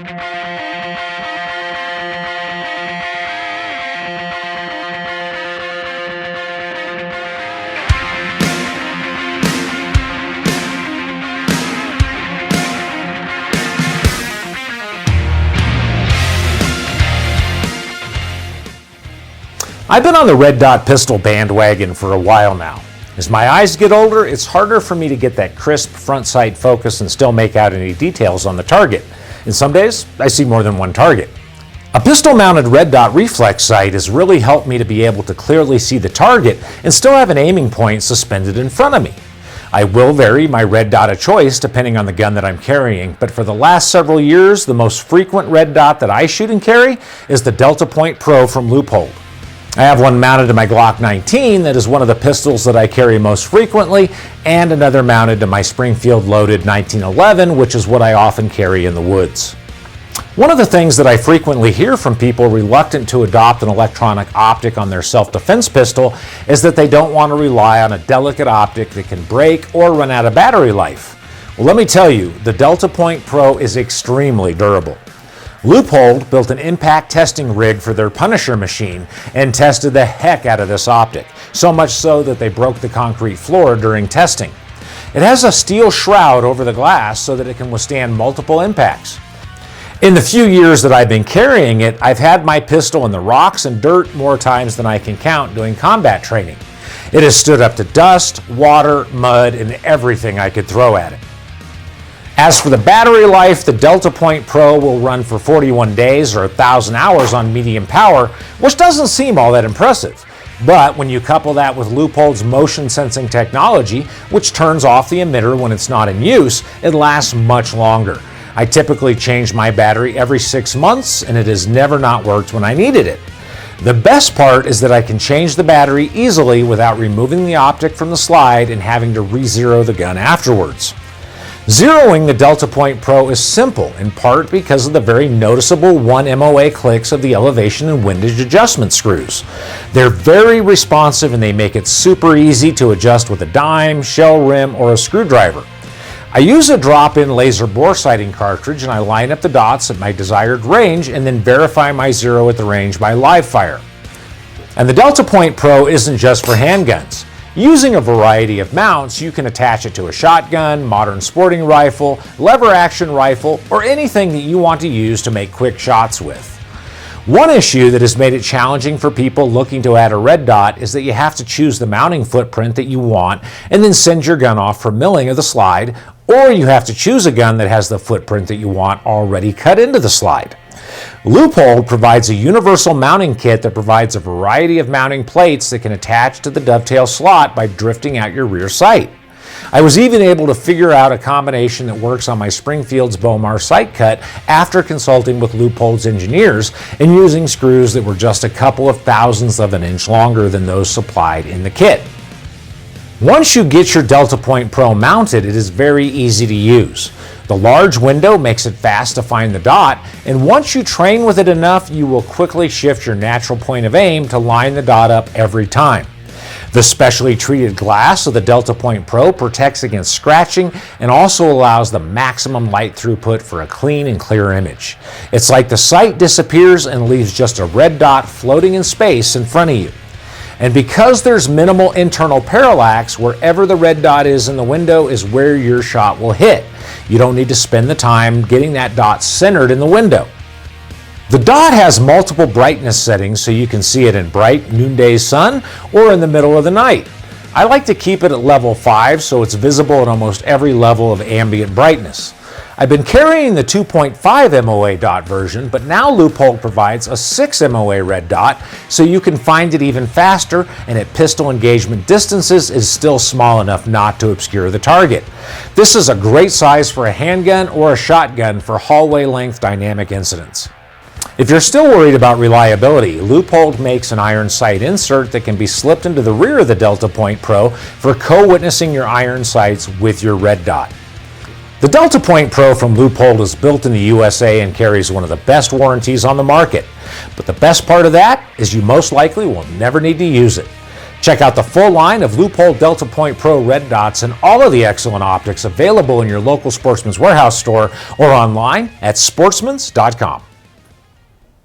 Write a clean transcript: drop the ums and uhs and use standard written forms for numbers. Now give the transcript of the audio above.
I've been on the red dot pistol bandwagon for a while now. As my eyes get older, it's harder for me to get that crisp front sight focus and still make out any details on the target. And some days, I see more than one target. A pistol-mounted red dot reflex sight has really helped me to be able to clearly see the target and still have an aiming point suspended in front of me. I will vary my red dot of choice depending on the gun that I'm carrying, but for the last several years, the most frequent red dot that I shoot and carry is the DeltaPoint Pro from Leupold. I have one mounted to my Glock 19 that is one of the pistols that I carry most frequently, and another mounted to my Springfield loaded 1911, which is what I often carry in the woods. One of the things that I frequently hear from people reluctant to adopt an electronic optic on their self-defense pistol is that they don't want to rely on a delicate optic that can break or run out of battery life. Well, let me tell you, the DeltaPoint Pro is extremely durable. Leupold built an impact testing rig for their Punisher machine and tested the heck out of this optic, so much so that they broke the concrete floor during testing. It has a steel shroud over the glass so that it can withstand multiple impacts. In the few years that I've been carrying it, I've had my pistol in the rocks and dirt more times than I can count doing combat training. It has stood up to dust, water, mud, and everything I could throw at it. As for the battery life, the DeltaPoint Pro will run for 41 days or 1,000 hours on medium power, which doesn't seem all that impressive. But when you couple that with Leupold's motion sensing technology, which turns off the emitter when it's not in use, it lasts much longer. I typically change my battery every 6 months, and it has never not worked when I needed it. The best part is that I can change the battery easily without removing the optic from the slide and having to re-zero the gun afterwards. Zeroing the DeltaPoint Pro is simple, in part because of the very noticeable 1 MOA clicks of the elevation and windage adjustment screws. They're very responsive and they make it super easy to adjust with a dime, shell rim, or a screwdriver. I use a drop-in laser bore sighting cartridge and I line up the dots at my desired range and then verify my zero at the range by live fire. And the DeltaPoint Pro isn't just for handguns. Using a variety of mounts, you can attach it to a shotgun, modern sporting rifle, lever-action rifle, or anything that you want to use to make quick shots with. One issue that has made it challenging for people looking to add a red dot is that you have to choose the mounting footprint that you want and then send your gun off for milling of the slide, or you have to choose a gun that has the footprint that you want already cut into the slide. Leupold provides a universal mounting kit that provides a variety of mounting plates that can attach to the dovetail slot by drifting out your rear sight. I was even able to figure out a combination that works on my Springfield's Bomar sight cut after consulting with Leupold's engineers and using screws that were just a couple of thousandths of an inch longer than those supplied in the kit. Once you get your DeltaPoint Pro mounted, it is very easy to use. The large window makes it fast to find the dot, and once you train with it enough, you will quickly shift your natural point of aim to line the dot up every time. The specially treated glass of the DeltaPoint Pro protects against scratching and also allows the maximum light throughput for a clean and clear image. It's like the sight disappears and leaves just a red dot floating in space in front of you. And because there's minimal internal parallax, wherever the red dot is in the window is where your shot will hit. You don't need to spend the time getting that dot centered in the window. The dot has multiple brightness settings so you can see it in bright noonday sun or in the middle of the night. I like to keep it at level 5 so it's visible at almost every level of ambient brightness. I've been carrying the 2.5 MOA dot version, but now Leupold provides a 6 MOA red dot so you can find it even faster, and at pistol engagement distances is still small enough not to obscure the target. This is a great size for a handgun or a shotgun for hallway length dynamic incidents. If you're still worried about reliability, Leupold makes an iron sight insert that can be slipped into the rear of the DeltaPoint Pro for co-witnessing your iron sights with your red dot. The DeltaPoint Pro from Leupold is built in the USA and carries one of the best warranties on the market. But the best part of that is you most likely will never need to use it. Check out the full line of Leupold DeltaPoint Pro red dots and all of the excellent optics available in your local Sportsman's Warehouse store or online at sportsmans.com.